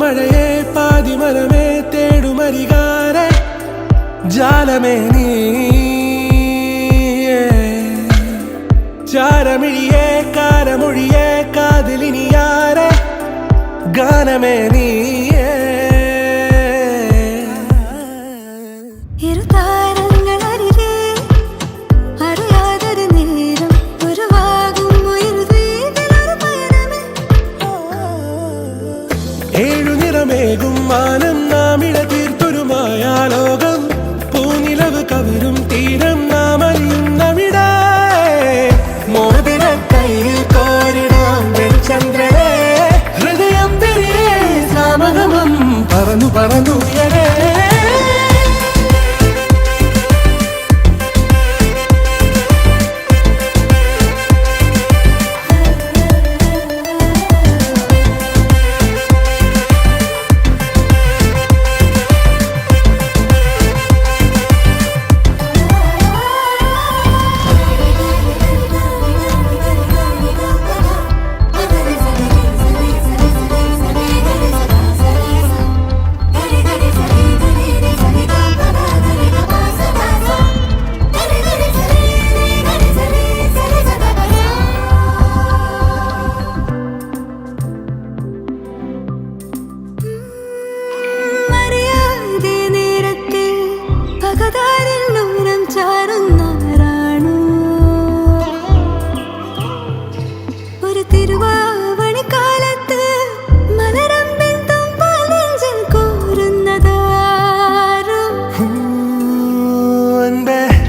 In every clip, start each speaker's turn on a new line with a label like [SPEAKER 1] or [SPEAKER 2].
[SPEAKER 1] മഴയെ പാതിമനമേ തേടുമരികാരെ ജാലമേ നീ ചാരമിഴിയെ കാരമൊഴിയെ കാതിലിനിയാരെ ഗാനമേ നീ ഏഴുനിറമേകും മാനം നാമിട തീർത്തൊരുമായ ലോകം പൂനിലവ് കവരും തീരം നാം അറിയുന്നവിട മോതിര കയ്യിൽ കോരിടാം ചന്ദ്രനെ ഹൃദയം തിരികെ സാമഗമം പറന്നു പറന്നുയരേ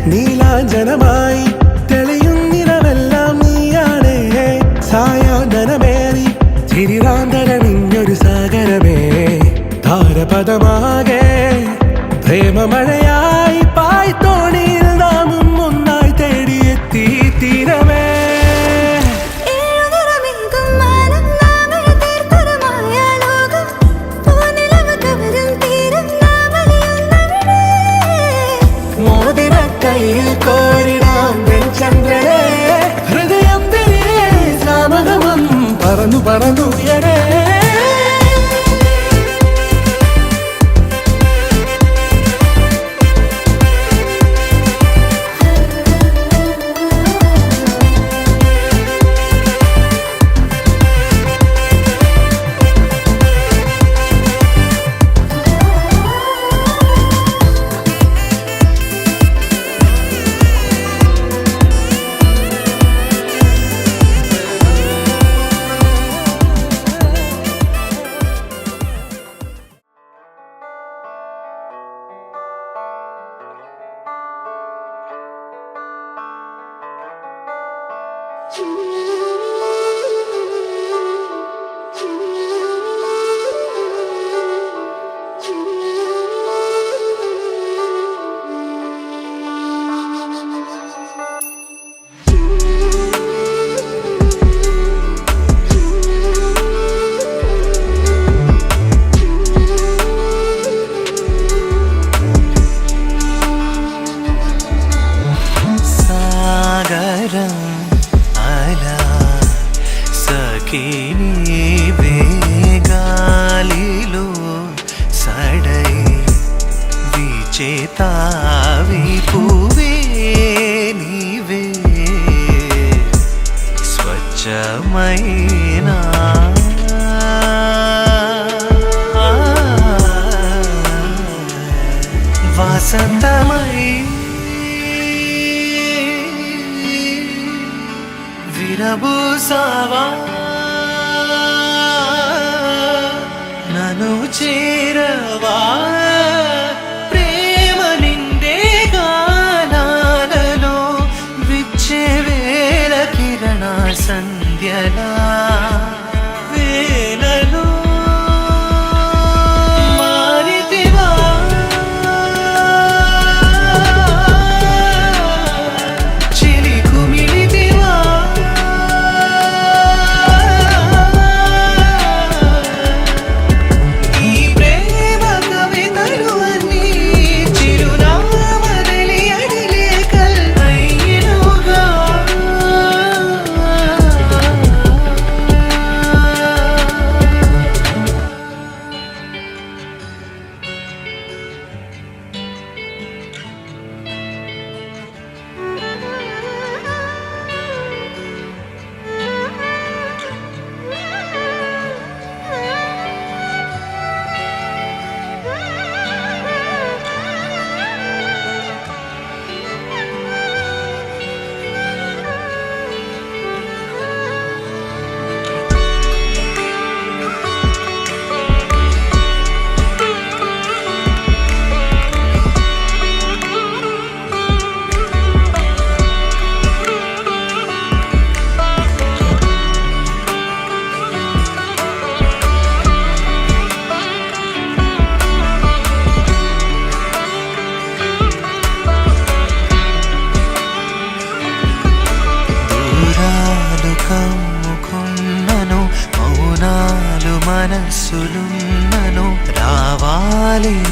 [SPEAKER 1] നീലാഞ്ജനമായി തെളിയുന്നിരമെല്ലാം നീയാണേ സായാഹ്നമേറി ചിരിരാന്തരണിഞ്ഞൊരു സാഗരമേ താരപദമാകെ പ്രേമമഴയായി പായ്ത്തോണിയിൽ നാമും ഒന്നായി തേടിയെത്തി തീരമേ കയ്യിൽ കോരിടാം ചന്ദ്രനെ ഹൃദയം തിരികെ സാമഗമം പറന്നു പറന്നുയരേ వేగాలిలో సడై విచేతావి పువే నీవే స్వచ్ఛమైన వాసంతమై విరబూసావా నన్ను చేరవా ప్రేమ నిండే గానాలలో విచ్చే వేళ కిరణ సంధ్యలా వేలలో మారితివా చిలి కుమిలితివా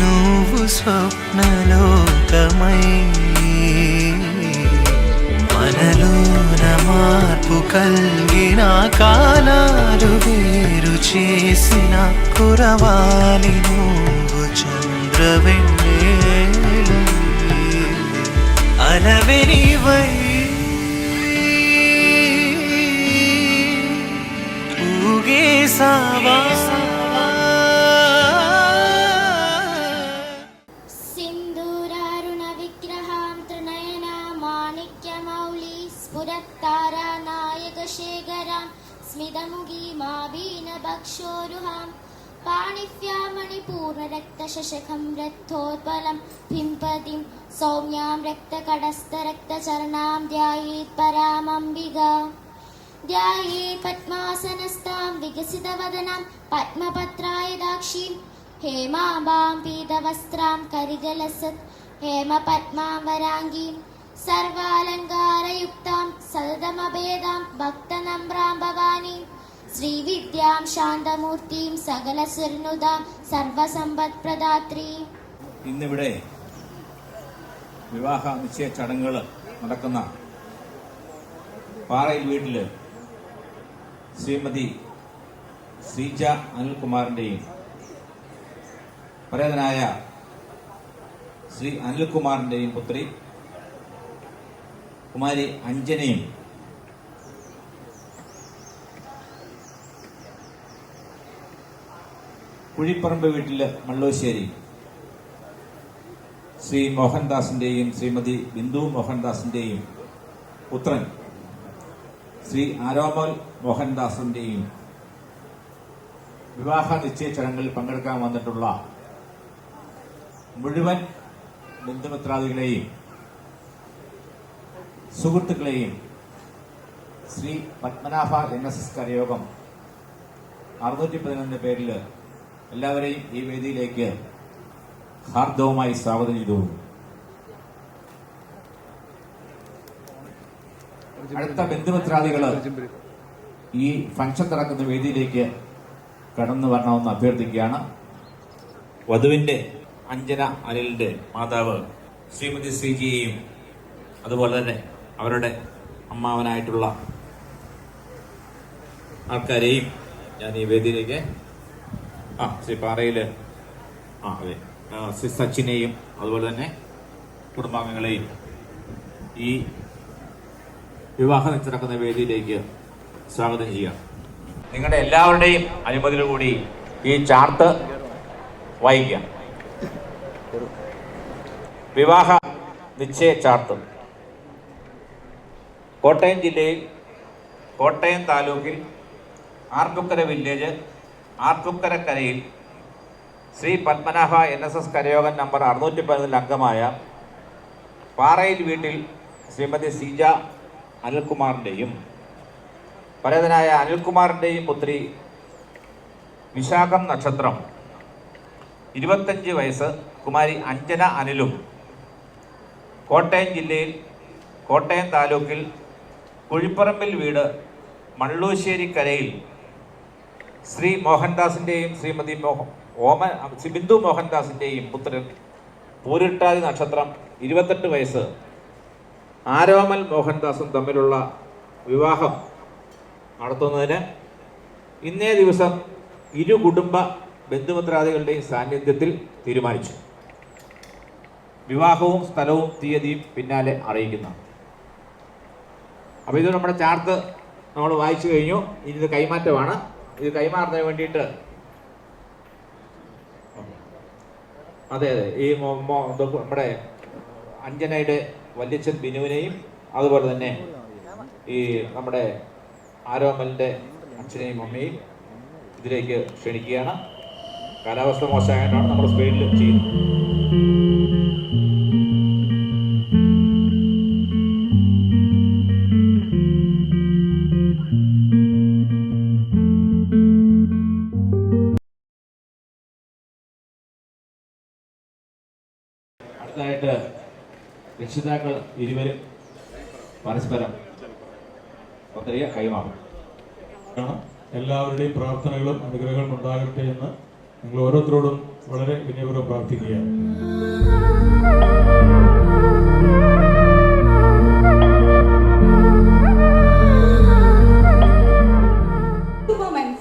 [SPEAKER 1] నువ్వు స్వప్నలోకమై మనలోన మార్పు కలిగిన కాలాలు వేరు చేసిన కురవాలి నువ్వు చంద్రవెన్నెలు అలవెనివై ఊగేసావా
[SPEAKER 2] सिन्दूरारुण विग्रहां त्रिनयना माणिक्यमौली स्फुरत्तारा नायकशेखरां स्मितमुखीमाबीनभक्षोरुहां पाणिभ्यां मणिपूर्णरक्तशशखं रक्तोत्पलं पिम्पतिं सौम्यां रक्तकटस्थरक्तचरणां ध्यायेत् परामम्बिका ध्यायेत् पद्मासनस्तां विकसितवदनां पद्मपत्रायदाक्षीं हेमाम्बां पीतवस्त्रां करिगलसत् हेमपद्मां वराङ्गीं सर्वालङ्कारयुक्तां सततमभेदां भक्तनम्रां भवानीं श्रीविद्यां शान्तमूर्तिं सकलसुरनुदां सर्वसമ്പത്പ്രദാത്രീം.
[SPEAKER 3] ഇന്നിവിടെ വിവാഹ നിശ്ചയ ചടങ്ങുകൾ നടക്കുന്ന പാറയിൽ വീട്ടിൽ ശ്രീമതി ശ്രീജ അനിൽകുമാറിന്റെയും പരേതനായ ശ്രീ അനിൽകുമാറിന്റെയും പുത്രി കുമാരി അഞ്ജനയും കുഴിപ്പറമ്പ് വീട്ടില് മള്ളൂശ്ശേരി ശ്രീ മോഹൻദാസിന്റെയും ശ്രീമതി ബിന്ദു മോഹൻദാസിന്റെയും പുത്രൻ ശ്രീ ആരോമൽ മോഹൻദാസിന്റെയും വിവാഹ നിശ്ചയ ചടങ്ങിൽ പങ്കെടുക്കാൻ വന്നിട്ടുള്ള മുഴുവൻ ബന്ധുമിത്രാദികളെയും സുഹൃത്തുക്കളെയും ശ്രീ പത്മനാഭ NSS കരയോഗം 611 പേരിൽ എല്ലാവരെയും ഈ വേദിയിലേക്ക് ഹാർദവമായി സ്വാഗതം ചെയ്തു. അടുത്ത ബന്ധുമിത്രാദികള് ഈ ഫംഗ്ഷൻ നടക്കുന്ന വേദിയിലേക്ക് കടന്നു വരണമെന്ന് അഭ്യർത്ഥിക്കുകയാണ്. വധുവിന്റെ അഞ്ജന അനിലിന്റെ മാതാവ് ശ്രീമതി ശ്രീജിയെയും അതുപോലെ തന്നെ അവരുടെ അമ്മാവനായിട്ടുള്ള ആൾക്കാരെയും ഞാൻ ഈ വേദിയിലേക്ക് ശ്രീ പാറയില് അതെ ശ്രീ സച്ചിനെയും അതുപോലെ തന്നെ കുടുംബാംഗങ്ങളെയും ഈ വിവാഹം നടക്കുന്ന വേദിയിലേക്ക് സ്വാഗതം ചെയ്യുക. നിങ്ങളുടെ എല്ലാവരുടെയും അനുമതിയോടുകൂടി ഈ ചാർട്ട് വായിക്കാം. വിവാഹ നിശ്ചയ ചാർട്ട്. കോട്ടയം ജില്ലയിൽ കോട്ടയം താലൂക്കിൽ ആർപ്പുക്കര വില്ലേജ് ആർപ്പുക്കരക്കരയിൽ ശ്രീ പത്മനാഭ NSS കരയോഗം നമ്പർ 611 അംഗമായ പാറയിൽ വീട്ടിൽ ശ്രീമതി ശ്രീജ അനിൽകുമാറിൻ്റെയും പരേതനായ അനിൽകുമാറിൻ്റെയും പുത്രി വിശാഖം നക്ഷത്രം 25 വയസ്സ് കുമാരി അഞ്ജന അനിലും കോട്ടയം ജില്ലയിൽ കോട്ടയം താലൂക്കിൽ കുഴിപ്പറമ്പിൽ വീട് മള്ളൂശ്ശേരിക്കരയിൽ ശ്രീ മോഹൻദാസിൻ്റെയും ശ്രീമതി ബിന്ദു മോഹൻദാസിൻ്റെയും പുത്രൻ പൂരിട്ടാതി നക്ഷത്രം 28 വയസ്സ് ആരോമൽ മോഹൻദാസും തമ്മിലുള്ള വിവാഹം നടത്തുന്നതിന് ഇന്നേ ദിവസം ഇരു കുടുംബ ബന്ധുമിത്രാദികളുടെയും സാന്നിധ്യത്തിൽ തീരുമാനിച്ചു. വിവാഹവും സ്ഥലവും തീയതിയും പിന്നാലെ അറിയിക്കുന്നു. അപ്പോൾ ഇത് നമ്മുടെ ചാർട്ട് നമ്മൾ വായിച്ചു കഴിഞ്ഞു. ഇനി ഇത് കൈമാറ്റമാണ്. ഇത് കൈമാറുന്നതിന് വേണ്ടിയിട്ട് അതെ ഈ നമ്മുടെ അഞ്ജനയുടെ വല്യച്ഛൻ ബിനുവിനെയും അതുപോലെ തന്നെ ഈ നമ്മുടെ ആരോമലിൻ്റെ അച്ഛനെയും അമ്മയും ഇതിലേക്ക് ക്ഷണിക്കുകയാണ്. കാലാവസ്ഥ മോശമായിട്ടാണ് നമ്മൾ സ്പീഡിൽ ചെയ്യുന്നത്. അടുത്തതായിട്ട് രക്ഷിതാക്കൾ ഇരുവരും പരസ്പരം പത്രിക കൈമാറും.
[SPEAKER 4] എല്ലാവരുടെയും പ്രാർത്ഥനകളും അനുഗ്രഹങ്ങളും ഉണ്ടാകട്ടെ എന്ന് നിങ്ങൾ ഓരോരുത്തരോടും വളരെ വിനയപൂർവ്വം പ്രാർത്ഥിക്കുകയാണ്.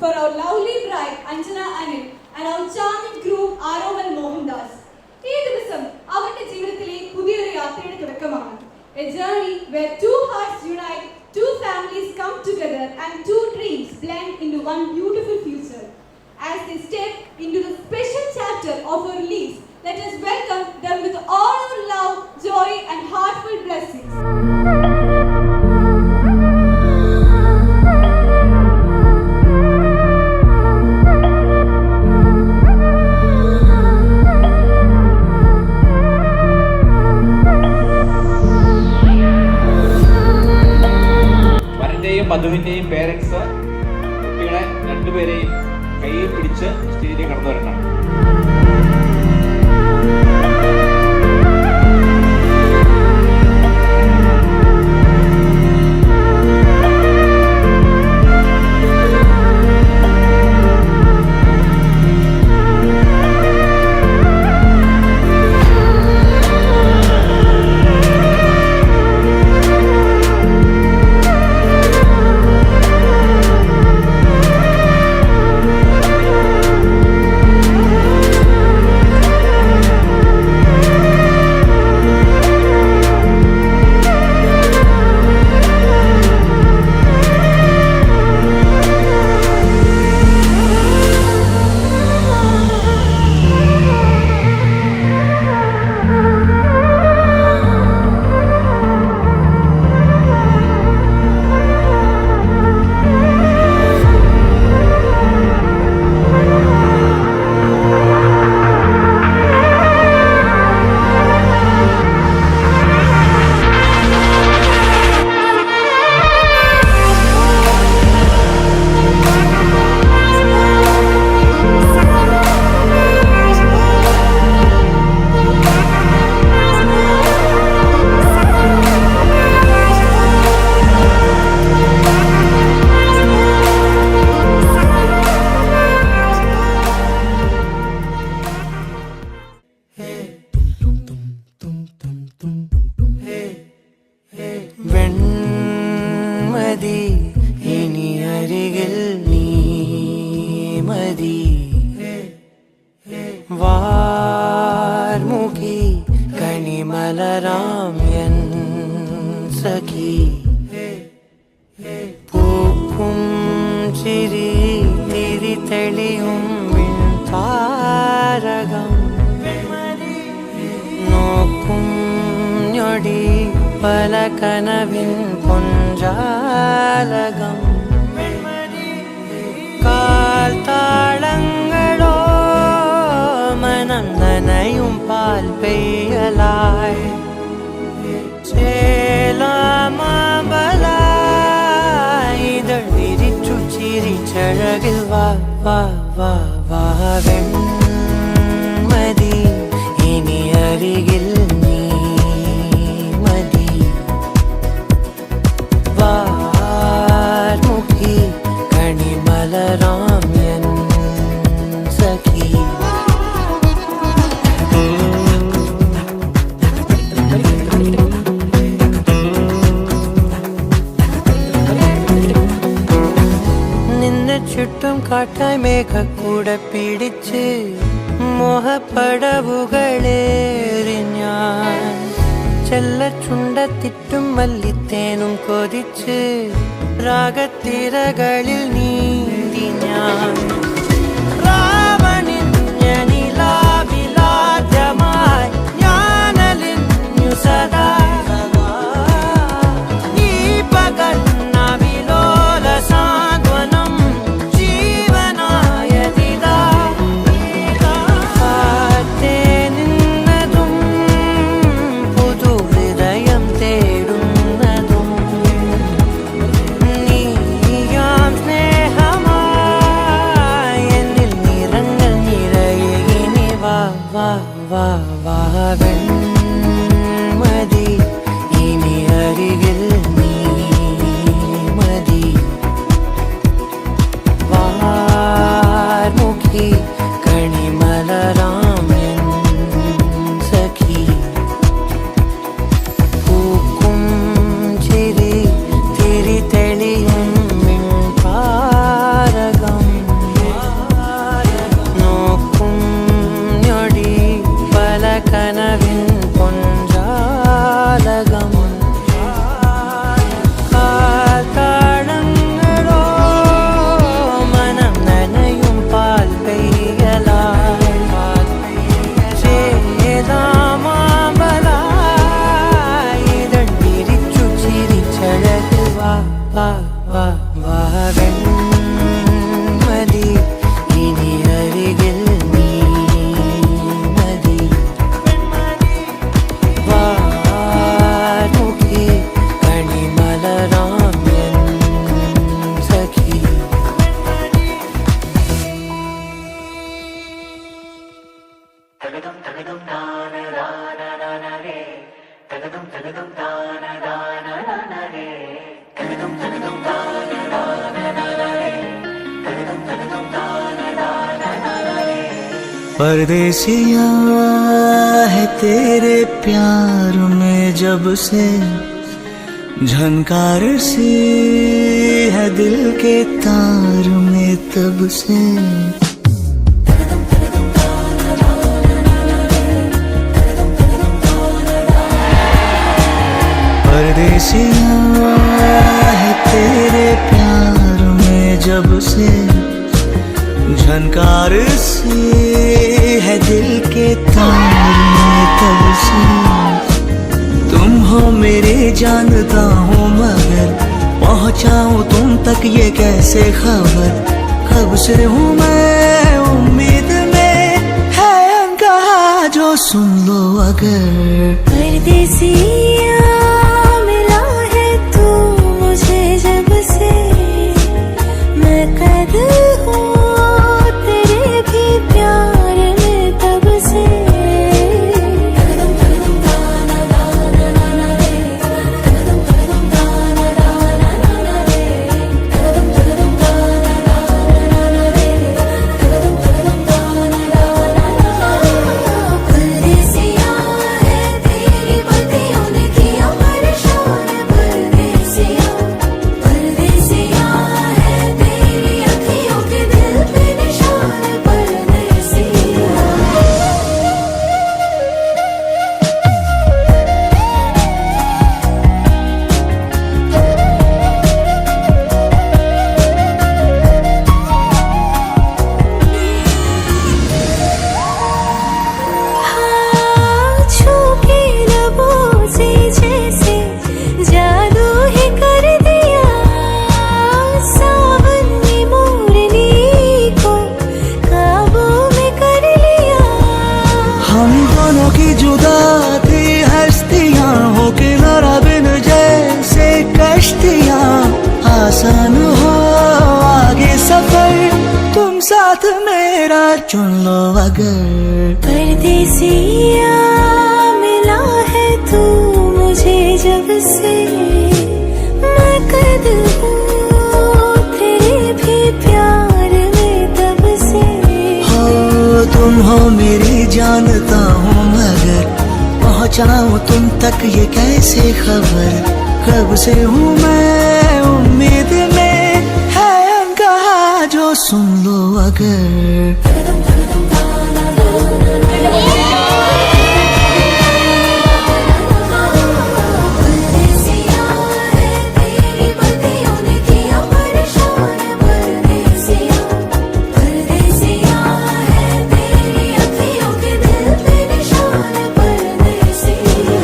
[SPEAKER 5] For our lovely bride Anjana Anil and our charming groom Aromal Mohandas. ഈ ദിവസം അവരുടെ ജീവിതത്തിലെ പുതിയൊരു യാത്രയുടെ തുടക്കമാണ്. A journey where two hearts unite, two families come together and two dreams blend into one beautiful future. As they step into the special chapter of our release, let us welcome them with all our love, joy and heartfelt blessings.
[SPEAKER 3] വധുവിന്റെയും parents കുട്ടികളെ രണ്ടുപേരെയും കയ്യിൽ പിടിച്ച് സ്റ്റേജിലേക്ക് കടന്നു വരണം.
[SPEAKER 1] വെൺമതി ഇനി അരികിൽ നീ മതി വാർമുഖി കണിമലരാം എൻ സഖി പൂക്കും ചിരി തിരി തെളിയും താരകം നോക്കും ഞൊടി പല കനവിൻ പൊഞ്ചാലകം കാൽ താളങ്ങളോ മനം നനയും പാൽ പെയ്യലായി ചേലാമബലായി ഇതൾ വിരിച്ചു ചിരിച്ചഴകിൽ വാ വാ വാ വാ വെൺമതി ഇനി അരികിൽ നീ മതി വാർമുഖി കണിമലരാം എൻ സഖി നിന്നെ ചുറ്റും കാട്ടായി മേഘക്കൂടെ പിടിച്ച് മോഹപ്പടവുകളേറി ഞാൻ ചെല്ലച്ചുണ്ടത്തിറ്റും മല്ലിത്തേനും കൊതിച്ച് രാഗത്തിരകളിൽ നീന്തി ഞാൻ രാവണിഞ്ഞനിലാവിലാദ്യമായി ഞാനലിഞ്ഞു സദാ ഈ പകൽ നവിലോല സാന്ത്വനം ജീവനായതിതാ കാത്തേ നിന്നതും പുതു ഹൃദയം തേടുന്നതും നീയാം സ്നേഹമായി എന്നിൽ നിറങ്ങൾ നിറയെ ഇനി വാ വാ വാ വാ വെൺമതി ഇനി അരികിൽ നീ മതി വാർമുഖി കണി परदेसिया है तेरे प्यार में जब से, झनकार सी है दिल के तार में तब से। परदेसिया है तेरे प्यार में जब से, झनकार सी है दिल के तार में तब से। तुम हो मेरे जानता हूँ मगर पहुँचाऊँ तुम तक ये कैसे खबर। कब से हूँ मैं उम्मीद में, है अनकहा जो सुन लो अगर।
[SPEAKER 2] परदेसिया मिला है तू मुझे जब से, मैं कैद हूँ तेरे भी प्यार में तब से। परदेसिया है तेरी बत्तियों ने किया परेशान। परदेसिया परदेसिया है तेरी अखियों के दिल पे निशान। परदेसिया छू के लबों से जैसे जादू ही कर दिया। सावन ने मोरनी को काबू में कर लिया।
[SPEAKER 1] हम दोनों की जुदा थी हस्तियाँ, हो किनारा बिन जैसे कश्तियाँ। आसान हो आगे सफर तुम साथ मेरा चुन लो अगर।
[SPEAKER 2] परदेसिया मिला है तू मुझे जब से, मैं कैद हूँ तेरे भी प्यार में तब से।
[SPEAKER 1] हो तुम हो मेरी जानता हूँ मगर पहुँचाऊँ तुम तक ये कैसे खबर। कब से हूँ मैं उम्मीद में, है अनकहा जो सुन लो अगर।
[SPEAKER 2] परदेसिया है तेरी बत्तियों ने किया परेशान। परदेसिया परदेसिया है तेरी अखियों के दिल पे निशान। परदेसिया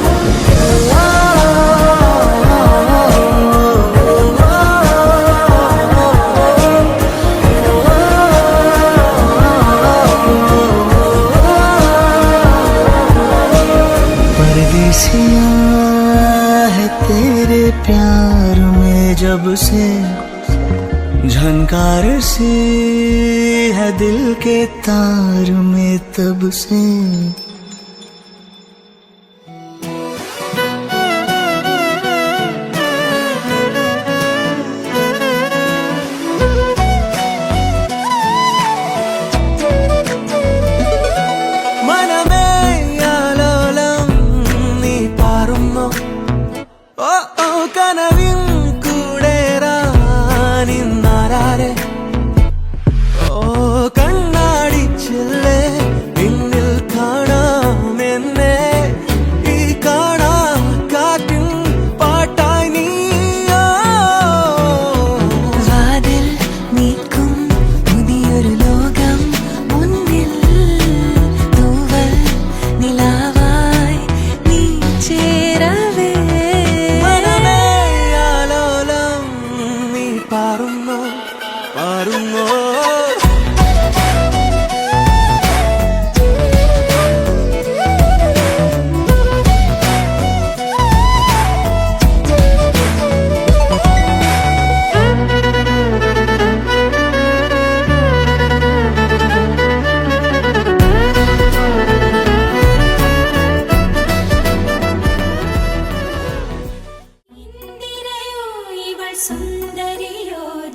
[SPEAKER 1] परदेसिया है तेरे प्यार में जब से, झनकार सी है दिल के तार में तब से।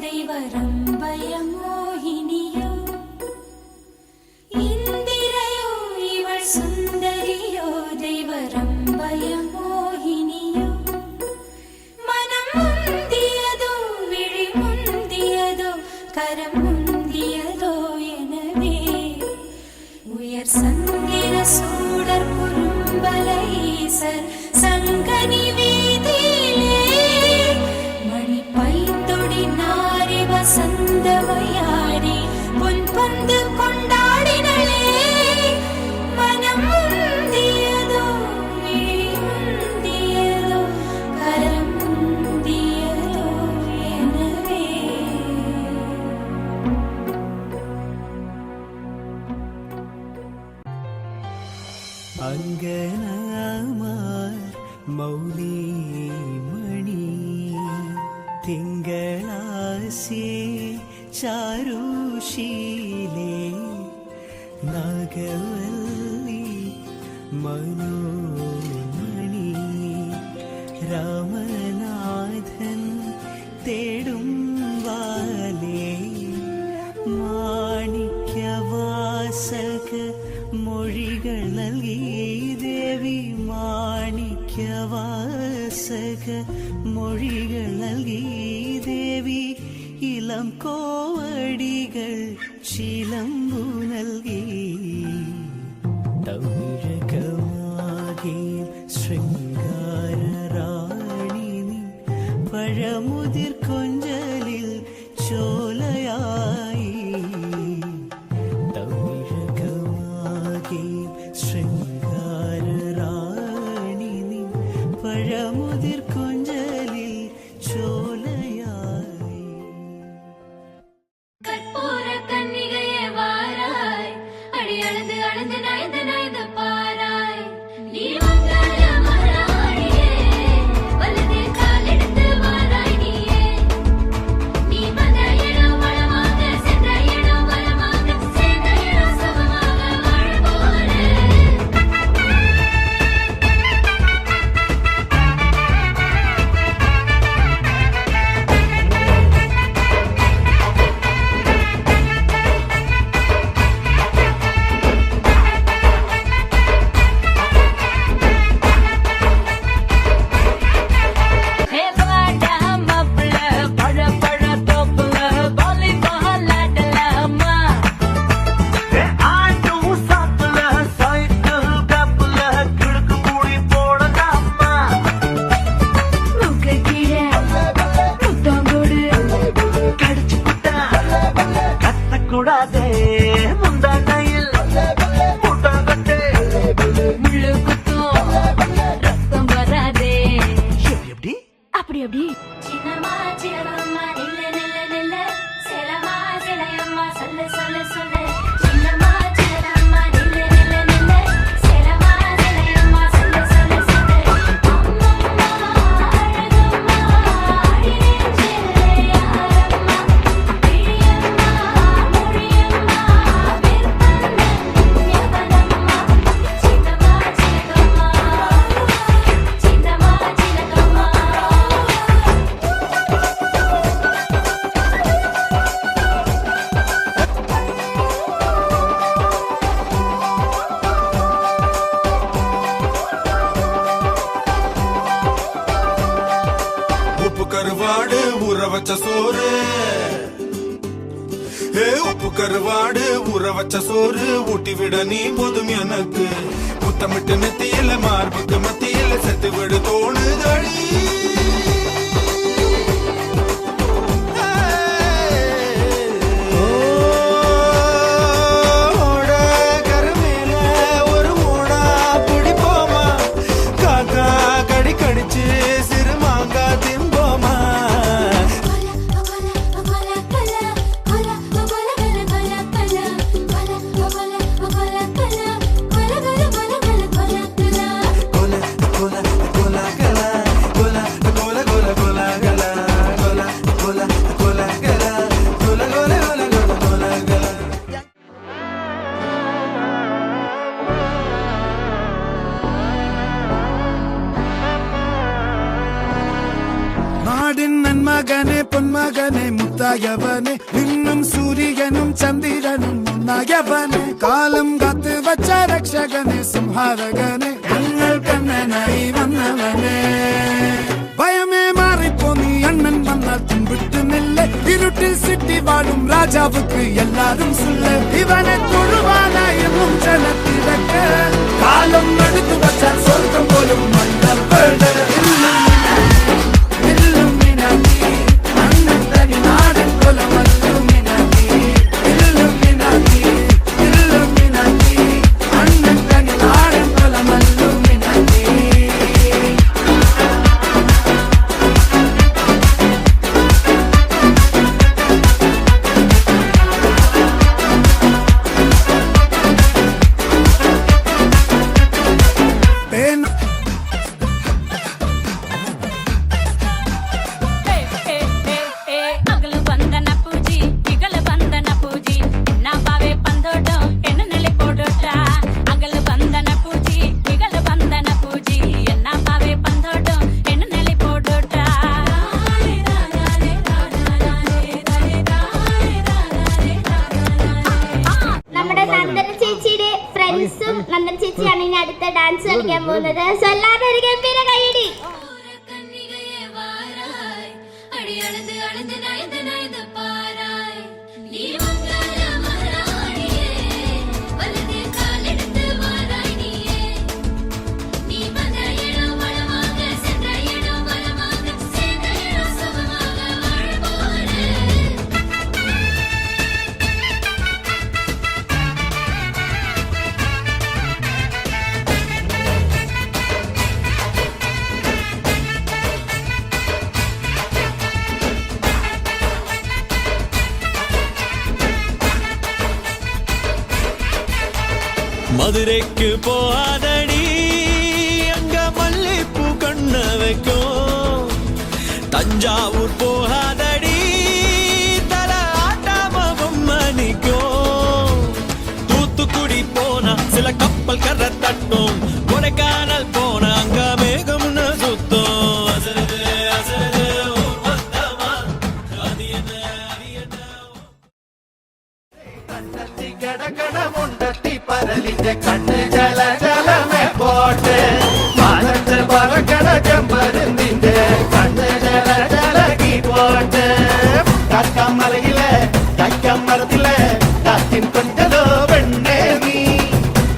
[SPEAKER 2] ദൈവരംഭയ മോഹിനിയോ ഇന്ദിര கரம் முந்தியதோ எனவே உயர் சந்திர சூடர் குறும்பலை ஈசர் சங்கனி வீதியிலே மணி பைந்தொடி நாரி வசந்தவையாடி பொன்பந்து கொண்டாடினளே மனம் முந்தியதோ முந்தியதோ கரம் முந்தியதோ எனவே
[SPEAKER 1] അങ്കനമാർ മൗലി മണി തിങ്കളാശി ചാരുശീലേ നാഗവല്ലി മനോമണി രാമനാഥൻ തേടും വാലേ മാണിക്യവാസക മൊഴികൾ നൽകി ദേവി മാണിക്യവാസക മൊഴികൾ നൽകി ദേവി ഇളം കോവടികൾ ചിലമ്പു നൽകി തമിഴകമാകെ ശൃംഗാരറാണി നീ പഴമുതിർ കൊഞ്ചലിൽ ചോലയായി തമിഴകമാകെ ശൃംഗാരറാണി നീ പഴമുതിർ കൊഞ്ചലിൽ ചോലയായി
[SPEAKER 2] கற்பூர கன்னிகையே வாராய் அடி அழுது அழுது நயந்து நயந்து பாராய் நீ மங்கள மராணியே வலதில் கால் எடுத்து வாராய் நீயே நீ வந்த இடம் வளமாக சென்ற இடம் வளமாக சேர்ந்த இடம் சுகமாக வாழ போறேன்
[SPEAKER 1] കൂടാതെ മുന്താനയിൽ മുട്ടാകട്ടെ
[SPEAKER 2] முள்ளு குத்தும் ரத்தம் வராதே
[SPEAKER 1] எப்படி
[SPEAKER 2] அப்படி அப்படி சின்னம்மா சின்னம்மா நில்ல நில்ல நில்ல சேலம்மா சேலையம்மா சொல்ல சொல்ல சொல்ல சின்னம்மா சின்னம்மா நில்ல நில்ல நில்ல சேலம்மா சேலையம்மா சொல்ல சொல்ல சொல்ல அம்மம்மா அழகம்மா அடிநெஞ்சிலே யாரம்மா பிரியம்மா மொழியம்மா விருப்பந்தன் யவனம்மா சின்னம்மா சின்னம்மா சின்னம்மா சின்னம்மா
[SPEAKER 6] உப்பு கருவாடு ஊற வச்ச சோறு உப்பு கருவாடு ஊற வச்ச சோறு ஊட்டி விட நீ போதும் எனக்கு முத்தமிட்டு நெத்தியில மார்புக்கு மத்தியில செத்து விடு தோணுதடி ஒரு மூடா பிடிப்போமா காக்கா கடி கடிச்சு சிறுமாங்கா திம்போமா
[SPEAKER 7] நாடின் நன்மகனே பொன்மகனே முத்தாயவனே இன்னும் சூரியனும் சந்திரனும் முன்னாயவனே காலம் காத்து வச்ச ரக்ஷகனே சிம்ஹாரகனே எங்கள் கண்ணனாய் வந்தவனே பயமே மாறிப்போ நீ அண்ணன் வந்தால் தும்பிட்டு நில்லை இருட்டு சிட்டி வாழும் ராஜாவுக்கு எல்லாரும் சொல்ல இவனை தொழுவானா என்னும் ஜனத்திடக்க காலம் எடுத்து வச்சார் சொர்க்கம் போலும் மன்னர் அண்ணன் தனி நாடன் கொலமல்லும் அண்ணன் தனி நாடன் கொலமல்லும்
[SPEAKER 2] అగలు వందన పూజీ ఇగలు వందన పూజీ నా బావే పందోటం ఎన్న నెల పోడోట అగలు వందన పూజీ ఇగలు వందన పూజీ నా బావే పందోటం ఎన్న నెల పోడోట
[SPEAKER 8] നമ്മുടെ നന്ദന ചേച്ചിയുടെ ഫ്രണ്ട്സും നന്ദന ചേച്ചിയാണ് ഇനി അടുത്ത ഡാൻസ് കളിക്കാൻ പോകുന്നത്. സോ എല്ലാവരും ഒരു ഗംഭീര കൈയടി.
[SPEAKER 1] மதுரைக்கு போகாதடி அங்க மல்லிப்பூ கண்ண வைக்கும் தஞ்சாவூர் போகாதடி தல ஆட்டாம பொம்மணிக்கும் தூத்துக்குடி போனா சில கப்பல் கரை தட்டும் கொடைக்கானல் போனா அங்க மேகம்னு சுத்தம் அசருது அசருது ஊர் மொத்தமா அது என்ன
[SPEAKER 7] കണ്ണത്തി കടകട മുണ്ടത്തി പരലിന്റെ കണ്ണ് ജല ജലമേ പോട്ടെ മാനത്ത് പറക്കട ചെമ്പരുന്നിന്റെ കണ്ണ് ജല ജലകി പോട്ടെ കാക്കമലയിലെ കൈക്കമരത്തിലെ കാറ്റിൻ കൊഞ്ചലോ വെണ്ണേ നീ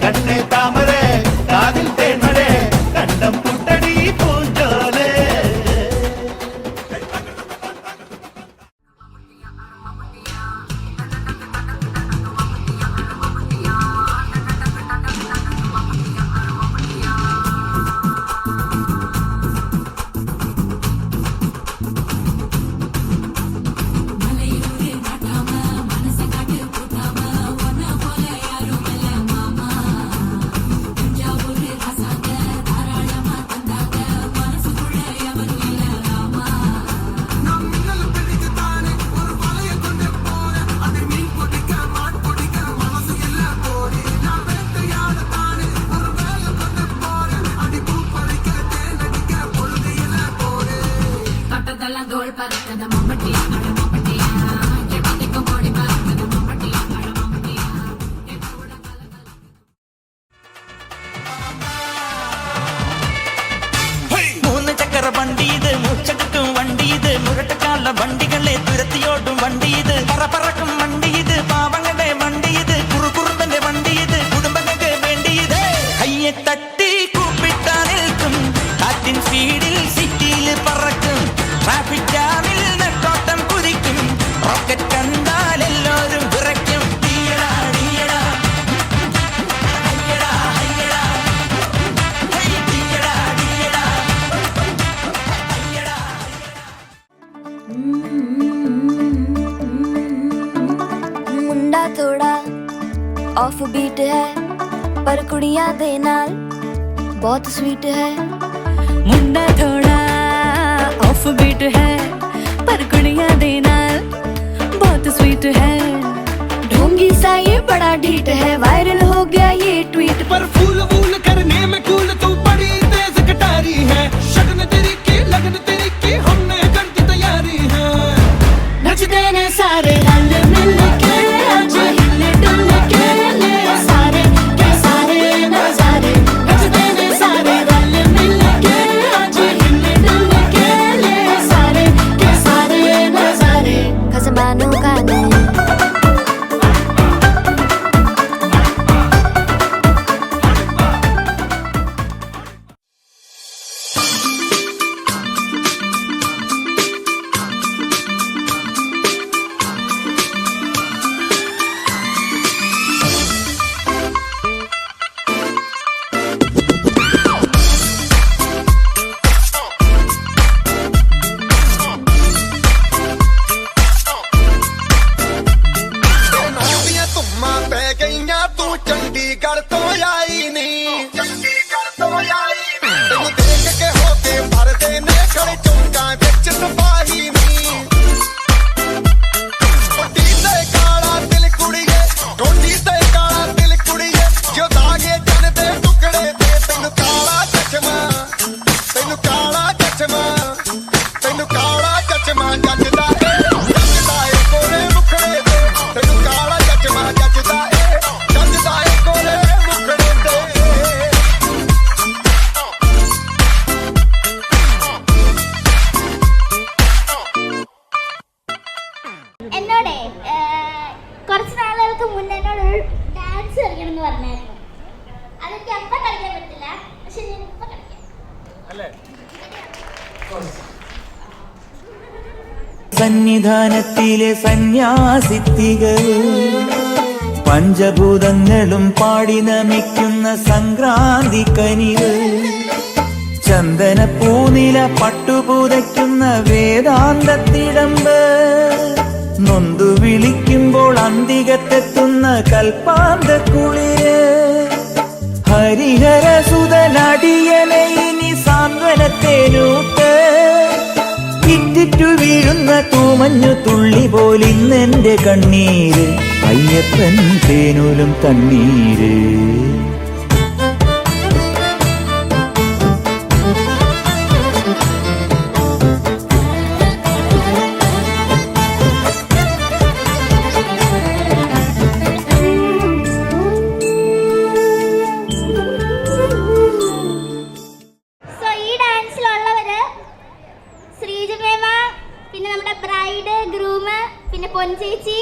[SPEAKER 7] കണ്ണേ താമര കാതിൽ തേന്മഴ കണ്ടം പുട്ടടി പൂഞ്ചോലേ
[SPEAKER 1] മൂന്ന് ചക്ര വണ്ടി ഇത് മുച്ചടുക്കും വണ്ടി ഇത് മുരട്ടക്കാല വണ്ടികളെ തുരത്തിയോടും വണ്ടി ഇത് പറക്കും വണ്ടി ഇത് പാവങ്ങളുടെ വണ്ടി ഇത് കുറുകുറുമ്പന്റെ വണ്ടി ഇത് കുടുംബങ്ങൾക്ക് വേണ്ടി ഇത് കയ്യെ തട്ടി കൂപ്പിട്ടാ നിൽക്കും കാറ്റിൻ സ്പീഡിൽ സിറ്റിയിൽ പറക്കും ട്രാഫിക് ജാമിൽ നെട്ടോട്ടം കുതിക്കും റോക്കറ്റ് കണ്ടാൽ എല്ലാവരും വിറയ്ക്കും തീയടാ തീയടാ ഹയ്യടാ ഹയ്യടാ ഹൈ തീയടാ തീയടാ
[SPEAKER 8] मुंडा थोड़ा ऑफ बीट है पर कुड़ियां दे नाल बहुत स्वीट है.
[SPEAKER 2] मुंडा थोड़ा ऑफ बीट है पर कुड़ियां दे नाल बहुत स्वीट है.
[SPEAKER 8] ढोंगी सा ये बड़ा ढीठ है, वायरल हो गया ये ट्वीट.
[SPEAKER 7] पर फूल वूल करने में कूल तू बड़ी तेज कटारी है. शगन तेरी की लगन तेरी की हमने कर दी तैयारी है.
[SPEAKER 8] नचते ने सारे रल मिल के आज हिल डुल के ले सारे के सारे नजारे. नचते ने सारे रल मिल के आज हिल डुल के ले सारे के सारे नजारे. 'Cause I'm
[SPEAKER 9] വർഷങ്ങൾക്ക് മുന്നേ എന്നോടൊരു ഡാൻസ് കളിക്കണം എന്ന് പറഞ്ഞായിരുന്നു. അതെനിക്ക് അപ്പം കളിക്കാൻ പറ്റില്ല, പക്ഷെ ഞാൻ ഇപ്പം കളിക്കാം.
[SPEAKER 1] സന്നിധാനത്തിലെ സന്യാസിത്തികൾ പഞ്ചഭൂതങ്ങളും പാടി നമിക്കുന്ന സംക്രാന്തി കനികൾ, ചന്ദന പൂനില പട്ടുപൂതയ്ക്കുന്ന വേദാന്തത്തിടമ്പ്, നൊന്തു വിളിക്കുമ്പോൾ അന്തികത്തെത്തുന്ന കൽപ്പാന്ത കുളിര്, ഹരിഹരസുതനടിയനെ ഇനി സാന്ത്വനത്തേനൂത്ത്, ഇറ്റിറ്റു വീഴുന്ന തൂമഞ്ഞു തുള്ളി പോലിന്നെന്റെ കണ്ണീര്, അയ്യപ്പൻ തേനൂലും തണ്ണീര്.
[SPEAKER 9] പിന്നെ നമ്മുടെ ബ്രൈഡ്, ഗ്രൂമ്, പിന്നെ പൊൻചേച്ചി,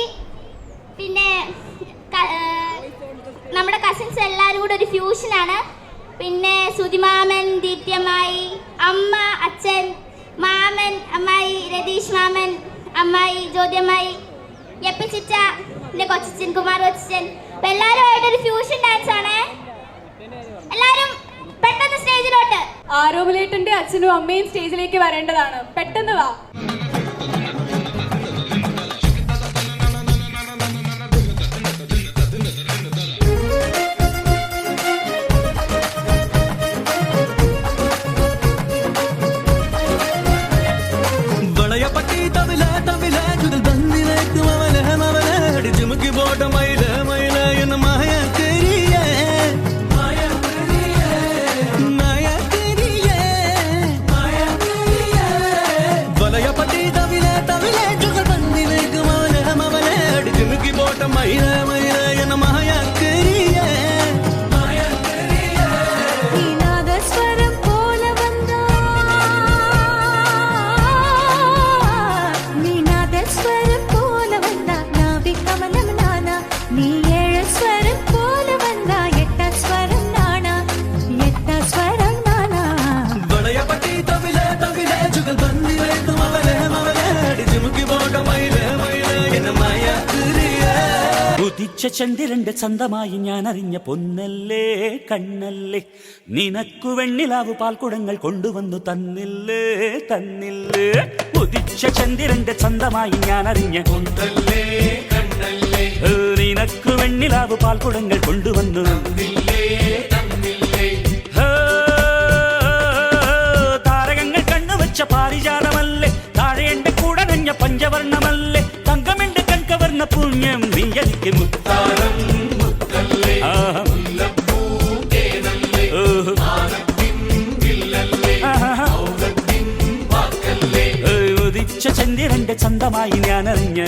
[SPEAKER 9] പിന്നെ നമ്മുടെ കസിൻസ് എല്ലാവരും കൂടെ ഒരു ഫ്യൂഷനാണ്. പിന്നെ സുതിമാമൻ, ദീപ്തിയമ്മായി, അമ്മ, അച്ഛൻ, മാമൻ, അമ്മായി, രതീഷ് മാമൻ, അമ്മായി, ജ്യോതിയമ്മായി, യപ്പിച്ചിറ്റ, എൻ്റെ കൊച്ചച്ഛൻ, കുമാർ കൊച്ചച്ഛൻ. അപ്പം എല്ലാവരുമായിട്ടൊരു ഫ്യൂഷൻ ഡാൻസ് ആണ്. എല്ലാവരും പെട്ടെന്ന് സ്റ്റേജിലോട്ട്.
[SPEAKER 5] ആരോമലേട്ടന്റെ അച്ഛനും അമ്മയും സ്റ്റേജിലേക്ക് വരേണ്ടതാണ്. പെട്ടെന്ന് വാ.
[SPEAKER 10] ചന്ദ്രന്റെ ചന്തമായി ഞാൻ അറിഞ്ഞ പൊന്നല്ലേ കണ്ണല്ലേ, നിനക്കു വെണ്ണിലാവു പാൽക്കുടങ്ങൾ കൊണ്ടുവന്നു തന്നില്ലേ തന്നില്ലേ. ഉദിച്ച ചന്ദ്രന്റെ ചന്തമായി ഞാൻ അറിഞ്ഞ പൊന്നല്ലേ കണ്ണല്ലേ, നിനക്കു വെണ്ണിലാവു പാൽക്കുടങ്ങൾ കൊണ്ടുവന്നു തന്നില്ലേ തന്നില്ലേ. താരകങ്ങൾ കണ്ണുവച്ച പാരിജാതമല്ലേ, താഴെ എന്റെ കൂടനഞ്ഞ പഞ്ചവർണ്ണമല്ലേ, തങ്കമെന്റെ കൺകവർണ്ണ പുണ്യം നീയലിക്ക് മുത്താരം മുത്തല്ലേ, ഉദിച്ച ചന്ദ്രന്റെ ചന്തമായി ഞാനറിഞ്ഞ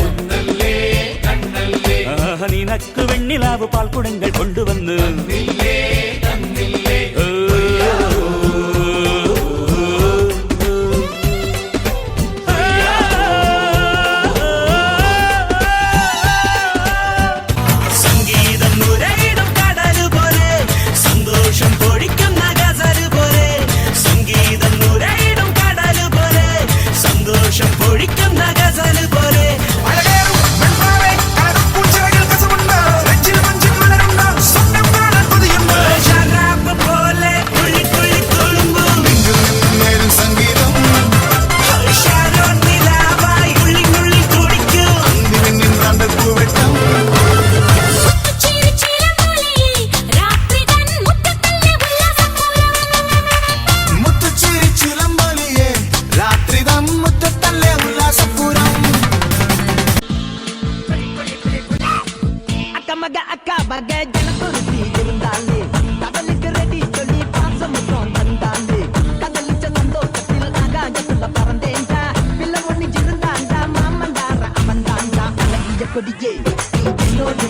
[SPEAKER 10] നിനക്ക് വെണ്ണിലാവ് പാൽക്കുടങ്ങൾ കൊണ്ടുവന്ന്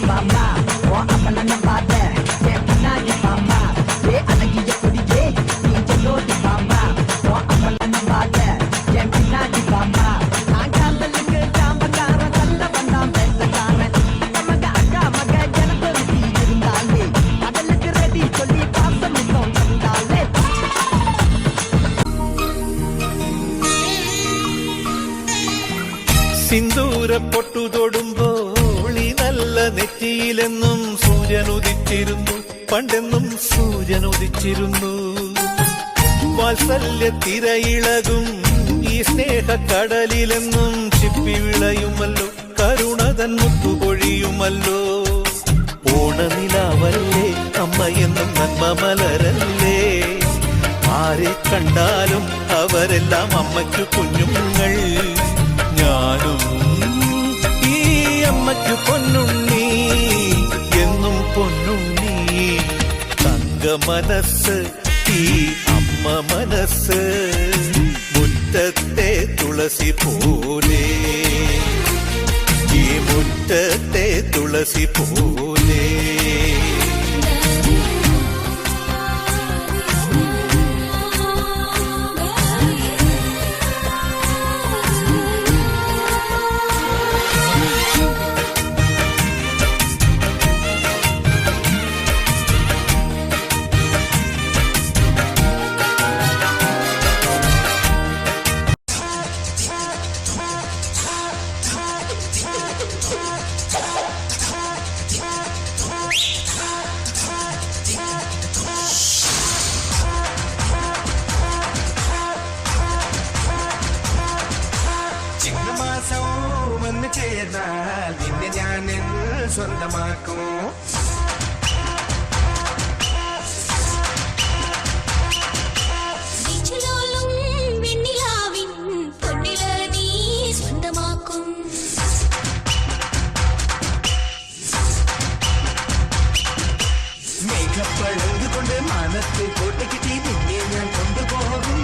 [SPEAKER 8] Mama
[SPEAKER 6] പൊട്ടു തൊടുമ്പോൾ ഈ നല്ല നെറ്റിയിലെന്നും സൂര്യൻ ഉദിച്ചിരുന്നു, പണ്ടെന്നും സൂര്യൻ ഉദിച്ചിരുന്നു. വാത്സല്യ തിരയിളകും ഈ സ്നേഹക്കടലിലെന്നും ചിപ്പി വിളയുമല്ലോ, കരുണതൻ മുത്തുപൊഴിയുമല്ലോ. ഓണനിലാവല്ലേ അമ്മയെന്നും നന്മ മലരല്ലേ, ആരെ കണ്ടാലും അവരെല്ലാം അമ്മയ്ക്കു കുഞ്ഞുങ്ങൾ. ഞാനും ഈ അമ്മയ്ക്കു പൊന്നുണ്ണി, എന്നും പൊന്നുണ്ണി. തങ്ക മനസ്സ് ഈ അമ്മ മനസ്സ്, മുറ്റത്തെ തുളസി പോലെ, ഈ മുറ്റത്തെ തുളസി പോലെ.
[SPEAKER 7] വന്ന് ചേർന്നാൽ നിന്നെ ഞാൻ സ്വന്തമാക്കും. മേഘപ്പഴുതുകൊണ്ട് മനത്ത് കോട്ടയ്ക്ക് നിന്നെ ഞാൻ കൊണ്ടുപോകും.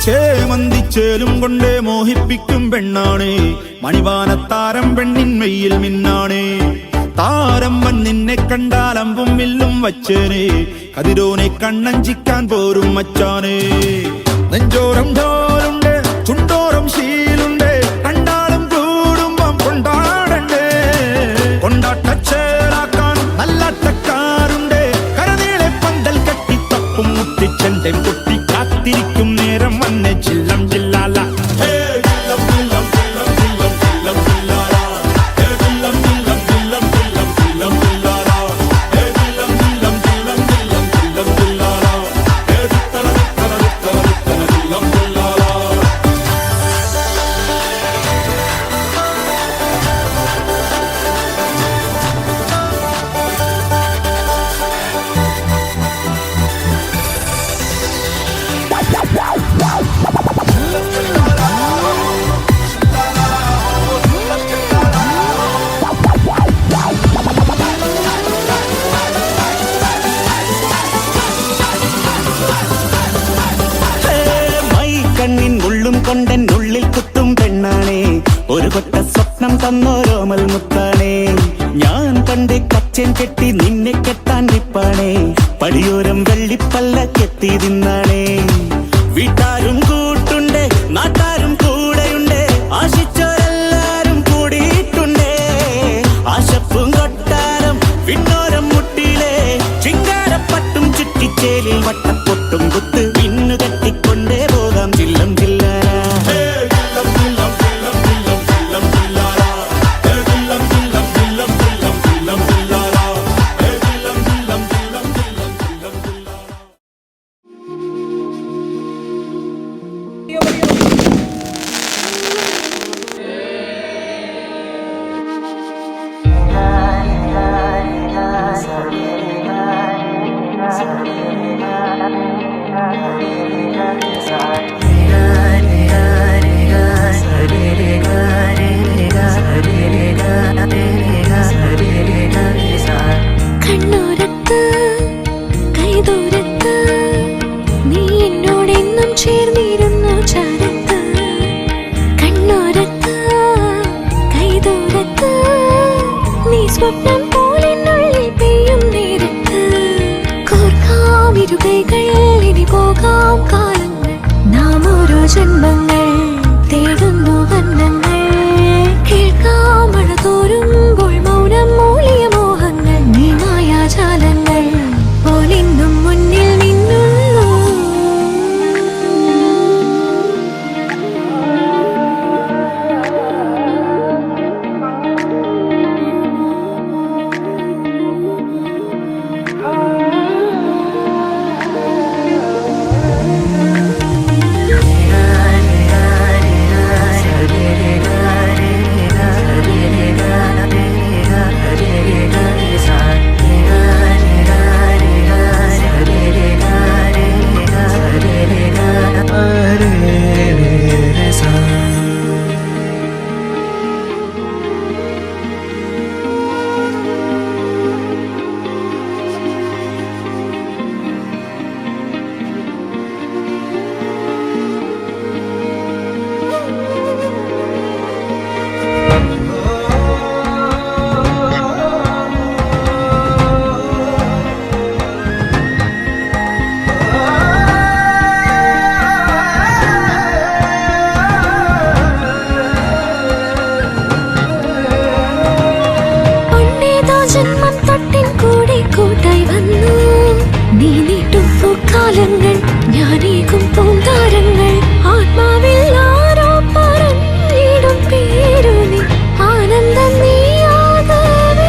[SPEAKER 11] ചേമന്തിച്ചേലും കൊണ്ടേ മോഹിപ്പിക്കും പെണ്ണാണേ, മണിവാനത്താരം പെണ്ണിൻ മെയ്യിൽ മിന്നാണേ. താരം വൻ നിന്നെ കണ്ടാൽ അമ്പും വില്ലും വച്ചേനെ, കതിരോനെ കണ്ണഞ്ചിക്കാൻ പോരും മച്ചാനേ. നെഞ്ചോരം ഢോലുണ്ട്, ചുണ്ടോരം ശീലുണ്ട്, കണ്ടാലും കൂടുമ്പം കൊണ്ടാടണ്ടേ. കൊണ്ടാട്ടച്ചേലാക്കാൻ നല്ലാട്ടക്കാരുണ്ട്, കരനീളെ പന്തൽ കെട്ടി തപ്പും മുട്ടിച്ചെന്റെ പൊട്ടി കാത്തിരിക്കും നേരം വന്നെ ചില്ലം ജില്ലാല. തന്നോരോമൽ മുത്താണേ ഞാൻ പണ്ട് കച്ചൻ കെട്ടി നിന്നെ കെട്ടാൻ നിപ്പാണേ പടിയോരം വെള്ളിപ്പല്ല കെത്തി തിന്നാണേ വീട്ടാരും കൂട്ടുണ്ട് നാട്ടാരും കൂടെയുണ്ട് ആശിച്ചോരെല്ലാരും കൂടിയിട്ടുണ്ടേ ആശപ്പും കൊട്ടാരം വിണ്ണോരം മുട്ടിയിലെ ചിങ്കാരപ്പട്ടും ചുറ്റിച്ചേലിൽ വട്ടപ്പൊട്ടും കുത്ത് പിന്നു കെട്ടിക്കൊണ്ടേ പോകാം ചില്ലം ചില്ലാര
[SPEAKER 8] കണ്ണോരത്ത് കൈദൂരത്ത് നീ എന്നോടെന്നും ചേർന്നിരുന്നു ചാരത്ത് കണ്ണോരത്ത് കൈദൂരത്ത് നീ സ്വപ്നം പോലെന്നുള്ളിൽ പെയ്യും നേരത്ത് കോർക്കാം ഇരുകൈകൾ ഇനി പോകാം കാലങ്ങൾ നാം ഓരോ ജന്മങ്ങൾ തേടുന്നു വന്നങ്ങൾ കേൾക്കാം മഴ തോരുമ്പോൾ മൗനം മൂളിയ മോഹങ്ങൾ നീ മായാജാലങ്ങൾ പോലിന്നും മുന്നിൽ നിന്നുള്ളൂ ജന്മം തൊട്ടിൻ കൂടെ കൂട്ടായി വന്നു നീ നീട്ടും പൂക്കാലങ്ങൾ ഞാനേകും പൂന്താരങ്ങൾ ആത്മാവിൽ ആരോ പറഞ്ഞിടും പേരു നീ ആനന്ദം നീയാകവേ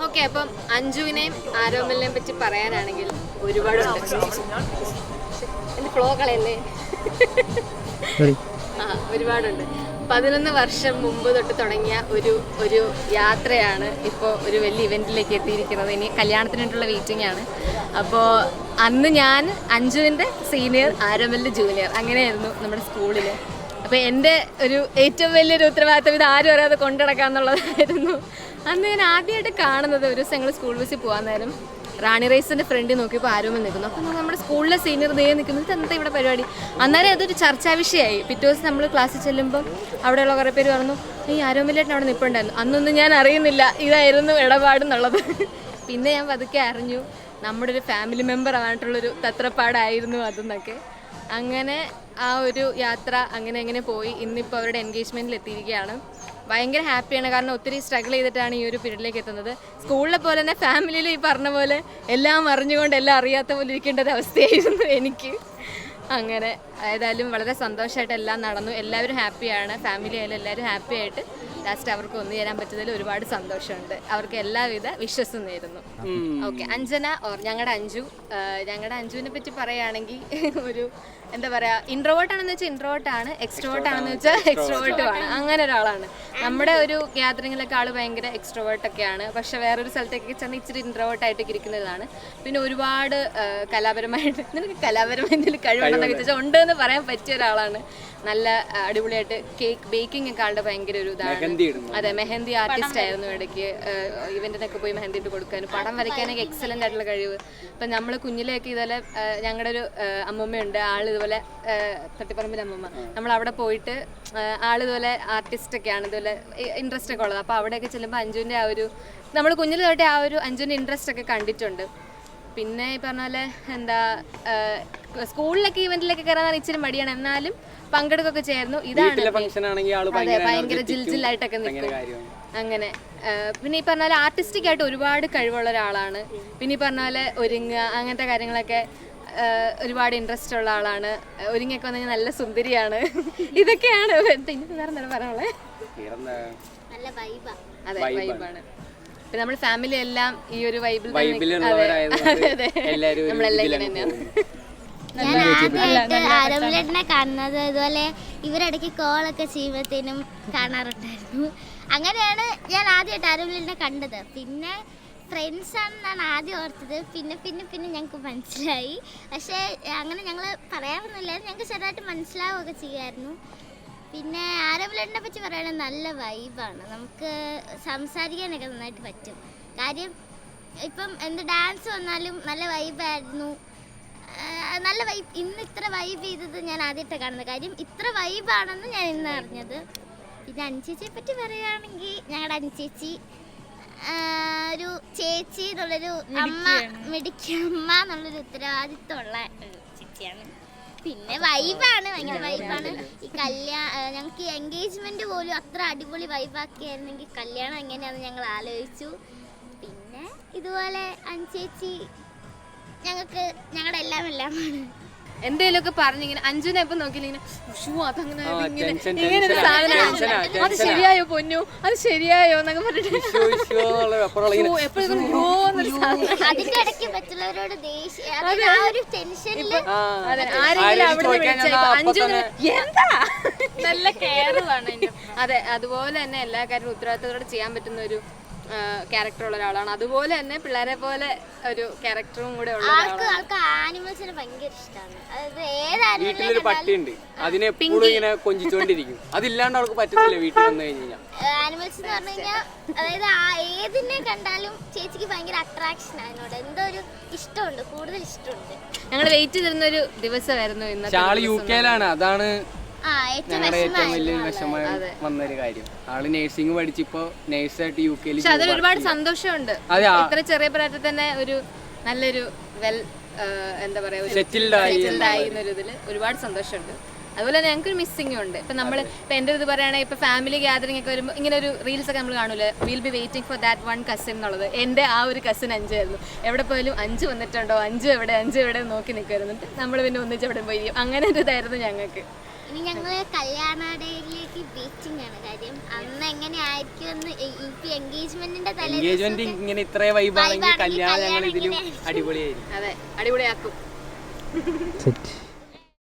[SPEAKER 12] ഓക്കെ, അപ്പം അഞ്ജുവിനെയും ആരോമലിനെയും പറ്റി പറയാനാണെങ്കിൽ ഒരുപാടുണ്ട്. എൻ്റെ ഫ്ലോ കളയല്ലേ? ഒരുപാടുണ്ട്. 11 വർഷം മുമ്പ് തൊട്ട് തുടങ്ങിയ ഒരു യാത്രയാണ് ഇപ്പോൾ ഒരു വലിയ ഇവൻറ്റിലേക്ക് എത്തിയിരിക്കുന്നത്. ഇനി കല്യാണത്തിനായിട്ടുള്ള വെയിറ്റിംഗ് ആണ്. അപ്പോൾ അന്ന് ഞാൻ അഞ്ജുവിൻ്റെ സീനിയർ, ആരോമലിൻ്റെ ജൂനിയർ, അങ്ങനെയായിരുന്നു നമ്മുടെ സ്കൂളിൽ. അപ്പോൾ എൻ്റെ ഒരു ഏറ്റവും വലിയൊരു ഉത്തരവാദിത്തം ഇത് ആരും അറിയാതെ കൊണ്ടു നടക്കാമെന്നുള്ളതായിരുന്നു. അന്ന് ഞാൻ ആദ്യമായിട്ട് കാണുന്നത് ഒരു ദിവസം ഞങ്ങൾ സ്കൂൾ ബസ്സിൽ പോകാൻ നേരം റാണി റൈസിൻ്റെ ഫ്രണ്ടിൽ നോക്കിയപ്പോൾ ആരോമൽ നിൽക്കുന്നു. അപ്പോൾ നമ്മുടെ സ്കൂളിലെ സീനിയർ ദേ നിൽക്കുന്നത്, എന്താ ഇവിടെ പരിപാടി? അന്നേരം അതൊരു ചർച്ചാ വിഷയമായി. പിറ്റേ ദിവസം നമ്മൾ ക്ലാസ്സിൽ ചെല്ലുമ്പം അവിടെയുള്ള കുറേ പേര് പറഞ്ഞു, ഈ ആരോമലേട്ടൻ അവിടെ നിൽപ്പുണ്ടായിരുന്നു. അന്നൊന്നും ഞാൻ അറിയുന്നില്ല ഇതായിരുന്നു ഇടപാടെന്നുള്ളത്. പിന്നെ ഞാൻ പതുക്കെ അറിഞ്ഞു നമ്മുടെ ഒരു ഫാമിലി മെമ്പർ ആയിട്ടുള്ളൊരു തത്രപ്പാടായിരുന്നു അതെന്നൊക്കെ. അങ്ങനെ ആ ഒരു യാത്ര അങ്ങനെ പോയി ഇന്നിപ്പോൾ അവരുടെ എൻഗേജ്മെൻറ്റിൽ എത്തിയിരിക്കുകയാണ്. ഭയങ്കര ഹാപ്പിയാണ്, കാരണം ഒത്തിരി സ്ട്രഗിൾ ചെയ്തിട്ടാണ് ഈ ഒരു പീരീഡിലേക്ക് എത്തുന്നത്. സ്കൂളിലെ പോലെ തന്നെ ഫാമിലിയിൽ ഈ പറഞ്ഞ പോലെ എല്ലാം അറിഞ്ഞുകൊണ്ട് എല്ലാം അറിയാത്ത പോലെ ഇരിക്കേണ്ട ഒരു അവസ്ഥയായിരുന്നു എനിക്ക്. അങ്ങനെ ഏതായാലും വളരെ സന്തോഷമായിട്ട് എല്ലാം നടന്നു. എല്ലാവരും ഹാപ്പിയാണ്, ഫാമിലി ആയാലും എല്ലാവരും ഹാപ്പി ആയിട്ട് ലാസ്റ്റ് അവർക്ക് ഒന്നുചേരാൻ പറ്റുന്നതിൽ ഒരുപാട് സന്തോഷമുണ്ട്. അവർക്ക് എല്ലാവിധ വിശ്വസം നേരുന്നു. ഓക്കെ, അഞ്ജന ഓർ ഞങ്ങളുടെ അഞ്ജുവിനെ പറ്റി പറയുകയാണെങ്കിൽ ഒരു എന്താ പറയുക, ഇൻട്രോവേർട്ട് ആണെന്ന് വെച്ചാൽ ഇൻട്രോവേർട്ടാണ്, എക്സ്ട്രോവേർട്ട് ആണെന്ന് വെച്ചാൽ എക്സ്ട്രോവേർട്ടുമാണ്. അങ്ങനെ ഒരാളാണ്. നമ്മുടെ ഒരു ഗ്യാതറിങ്ങിലൊക്കെ ആൾ ഭയങ്കര എക്സ്ട്രോവേർട്ടൊക്കെയാണ്, പക്ഷെ വേറൊരു സ്ഥലത്തേക്ക് ചെന്ന് ഇച്ചിരി ഇൻട്രോവേർട്ടായിട്ടൊക്കെ ഇരിക്കുന്നതാണ്. പിന്നെ ഒരുപാട് കലാപരമായിട്ട് നിനക്ക് കലാപരമായി എന്തെങ്കിലും കഴിവുണ്ടെന്നൊക്കെ ചോദിച്ചാൽ ഉണ്ട് എന്ന് പറയാൻ പറ്റിയ ഒരാളാണ്. നല്ല അടിപൊളിയായിട്ട് കേക്ക് ബേക്കിംഗ് ഒക്കെ ആളുടെ ഭയങ്കര ഒരു ഇതാണ്. അതെ, മെഹന്തി ആർട്ടിസ്റ്റ് ആയിരുന്നു. ഇടയ്ക്ക് ഇവന്റിനൊക്കെ പോയി മെഹന്തി ഇട്ട് കൊടുക്കാനും പടം വരയ്ക്കാനൊക്കെ എക്സലന്റ് ആയിട്ടുള്ള കഴിവ്. ഇപ്പം നമ്മൾ കുഞ്ഞിലേക്ക് ഇതുപോലെ ഞങ്ങളുടെ ഒരു അമ്മൂമ്മയുണ്ട്, ആള് ഇതുപോലെ തട്ടിപ്പറമ്പിലെ അമ്മൂമ്മ, നമ്മൾ അവിടെ പോയിട്ട് ആളിതുപോലെ ആർട്ടിസ്റ്റൊക്കെയാണ്, ഇതുപോലെ ഇൻട്രസ്റ്റ് ഒക്കെ ഉള്ളത്. അപ്പോൾ അവിടെയൊക്കെ ചെല്ലുമ്പോൾ അഞ്ജുവിൻ്റെ ആ ഒരു നമ്മൾ കുഞ്ഞിൽ തൊട്ടേ ആ ഒരു അഞ്ജുവിൻ്റെ ഇൻട്രസ്റ്റ് ഒക്കെ കണ്ടിട്ടുണ്ട്. പിന്നെ ഈ പറഞ്ഞ പോലെ എന്താ സ്കൂളിലൊക്കെ ഇവന്റിലൊക്കെ കയറാൻ ഇച്ചിരി മടിയാണ്, എന്നാലും പങ്കെടുക്കൊക്കെ ചേർന്നു. ഇതാണ് ഭയങ്കര ജിൽജിലായിട്ടൊക്കെ നിൽക്കും. അങ്ങനെ പിന്നെ ഈ പറഞ്ഞ പോലെ ആർട്ടിസ്റ്റിക് ആയിട്ട് ഒരുപാട് കഴിവുള്ള ഒരാളാണ്. പിന്നെ ഈ പറഞ്ഞ പോലെ ഒരുങ്ങുക അങ്ങനത്തെ കാര്യങ്ങളൊക്കെ ഒരുപാട് ഇൻട്രസ്റ്റ് ഉള്ള ആളാണ്. ഒരുങ്ങിയൊക്കെ വന്നു കഴിഞ്ഞാൽ നല്ല സുന്ദരിയാണ്. ഇതൊക്കെയാണ് പറയാനുള്ളത്. അതെ, വൈബാണ്. പിന്നെ നമ്മൾ ഫാമിലി എല്ലാം ഈ ഒരു വൈബിൽ നമ്മളെല്ലാം ഇങ്ങനെ തന്നെയാണ്.
[SPEAKER 9] ഞാൻ ആദ്യമായിട്ട് ആരോമലേട്ടനെ കാണുന്നത് ഇതുപോലെ ഇവരിടയ്ക്ക് കോളൊക്കെ ചെയ്യുമ്പോഴത്തേനും കാണാറുണ്ടായിരുന്നു. അങ്ങനെയാണ് ഞാൻ ആദ്യമായിട്ട് ആരോമലേട്ടനെ കണ്ടത്. പിന്നെ ഫ്രണ്ട്സ് ആണെന്നാണ് ആദ്യം ഓർത്തത്. പിന്നെ ഞങ്ങൾക്ക് മനസ്സിലായി. പക്ഷേ അങ്ങനെ ഞങ്ങൾ പറയാറൊന്നുമില്ല, ഞങ്ങൾക്ക് ചെറുതായിട്ട് മനസ്സിലാവുകയൊക്കെ ചെയ്യുമായിരുന്നു. പിന്നെ ആരോമലേട്ടനെ പറ്റി പറയുകയാണെങ്കിൽ നല്ല വൈബാണ്, നമുക്ക് സംസാരിക്കാനൊക്കെ നന്നായിട്ട് പറ്റും. കാര്യം ഇപ്പം എന്ത് ഡാൻസ് വന്നാലും നല്ല വൈബായിരുന്നു, നല്ല വൈബ്. ഇന്ന് ഇത്ര വൈബ് ചെയ്തത് ഞാൻ ആദ്യമായിട്ടാണ് കാണുന്നത്. കാര്യം ഇത്ര വൈബാണെന്ന് ഞാൻ ഇന്ന് അറിഞ്ഞത്. പിന്നെ അനുചേച്ചിയെ പറ്റി പറയുകയാണെങ്കിൽ ഞങ്ങളുടെ അനുചേച്ചി ഒരു ചേച്ചി എന്നുള്ളൊരു അമ്മ, മിടിക്കമ്മ എന്നുള്ളൊരു ഉത്തരവാദിത്തമുള്ള ഒരു ചേച്ചിയാണ്. പിന്നെ വൈബാണ്, ഭയങ്കര വൈബാണ്. ഈ ഞങ്ങൾക്ക് ഈ എൻഗേജ്മെന്റ് പോലും അത്ര അടിപൊളി വൈബാക്കിയായിരുന്നെങ്കിൽ കല്യാണം എങ്ങനെയാണെന്ന് ഞങ്ങൾ ആലോചിച്ചു. പിന്നെ ഇതുപോലെ അനുചേച്ചി ഞങ്ങൾക്ക് ഞങ്ങളുടെ എല്ലാമാണ്.
[SPEAKER 12] എന്തെങ്കിലുമൊക്കെ പറഞ്ഞിങ്ങനെ അഞ്ജുനെ എപ്പം നോക്കിയില്ല അതങ്ങനെ ഇങ്ങനെ സാധനം, അത് ശരിയായോ പൊന്നു, അത് ശരിയായോ എന്നൊക്കെ പറഞ്ഞിട്ട്
[SPEAKER 9] അതിന്റെ ഇടയ്ക്ക് മറ്റുള്ളവരോട്
[SPEAKER 12] ആരെങ്കിലും അവിടെ അഞ്ജു എന്താ നല്ല കെയറുമാണ്. അതെ, അതുപോലെ തന്നെ എല്ലാ കാര്യവും ഉത്തരവാദിത്തത്തോടെ ചെയ്യാൻ പറ്റുന്ന ഒരു ക്യാരക്ടറുള്ള ഒരാളാണ്. അതുപോലെ തന്നെ പിള്ളേരെ പോലെ ഒരു ക്യാരക്ടറും കൂടെ ഉള്ള
[SPEAKER 9] ആനിമൽസിനെ ഭയങ്കര ഇഷ്ടമാണ്. അതായത്
[SPEAKER 13] വീട്ടിലൊരു പട്ടിയുണ്ട്, അതിനെ എപ്പോഴും ഇങ്ങനെ കൊഞ്ചിച്ചോണ്ടിരിക്കും. അതില്ലാണ്ട് അവൾക്ക് പറ്റത്തില്ല വീട്ടിൽ വന്നു കഴിഞ്ഞാൽ.
[SPEAKER 9] ആനിമൽസ് എന്ന് പറഞ്ഞു കഴിഞ്ഞാൽ അതായത് ഏതിനെ കണ്ടാലും ചേച്ചിക്ക് ഭയങ്കര അട്രാക്ഷൻ അതിനോട് എന്തോ ഒരു ഇഷ്ടമുണ്ട്, കൂടുതൽ ഇഷ്ടമുണ്ട്.
[SPEAKER 12] ഞങ്ങൾ വെയിറ്റ് ചെയ്തിരുന്ന ഒരു ദിവസമായിരുന്നു ഇന്ന്.
[SPEAKER 13] ആള് UK-ലാണ്, അതാണ് ഞങ്ങളുടെ ഏറ്റവും വലിയൊരു വിഷമം വന്നൊരു കാര്യം. ആള് നേഴ്സിംഗ് പഠിച്ചിപ്പോ നേഴ്സായിട്ട് UK-ൽ.
[SPEAKER 12] പക്ഷെ അതിൽ ഒരുപാട് സന്തോഷമുണ്ട്. ഇത്ര ചെറിയ പ്രായത്തിൽ തന്നെ ഒരു നല്ലൊരു എന്താ പറയാ സെറ്റിൽഡ് ആയി എന്നൊരു ഇതിൽ ഒരുപാട് സന്തോഷമുണ്ട്. അതുപോലെ തന്നെ ഞങ്ങൾക്കൊരു മിസ്സിംഗ് ഉണ്ട്. ഇപ്പം നമ്മൾ ഇപ്പം എൻ്റെ ഇത് പറയുകയാണെങ്കിൽ ഇപ്പോൾ ഫാമിലി ഗ്യാതറിംഗ് ഒക്കെ വരുമ്പോൾ ഇങ്ങനെ ഒരു റീൽസ് ഒക്കെ നമ്മൾ കാണൂലേ, will be waiting for that one cousin എന്നുള്ളത്. എൻ്റെ ആ ഒരു കസിൻ അഞ്ചായിരുന്നു. എവിടെ പോയാലും അഞ്ച് വന്നിട്ടുണ്ടോ, അഞ്ച് എവിടെ നോക്കി നിൽക്കുമായിരുന്നു. നമ്മൾ പിന്നെ ഒന്നിച്ച് എവിടെ പോയി, അങ്ങനെ ഒരു ഇതായിരുന്നു ഞങ്ങൾക്ക്.
[SPEAKER 9] ഇനി ഞങ്ങൾ കല്യാണയിലേക്ക് വെയിറ്റിംഗ് ആണ്. കാര്യം അന്ന് എങ്ങനെ ആയിരിക്കും എൻഗേജ്മെന്റിന്റെ
[SPEAKER 13] എൻഗേജ്മെന്റ് ഇങ്ങനെ ഇത്ര വൈബാണെങ്കിൽ കല്യാണം ഞങ്ങൾ ഇതിലും അടിപൊളിയായിരിക്കും.
[SPEAKER 12] അതെ, അടിപൊളിയാക്കും.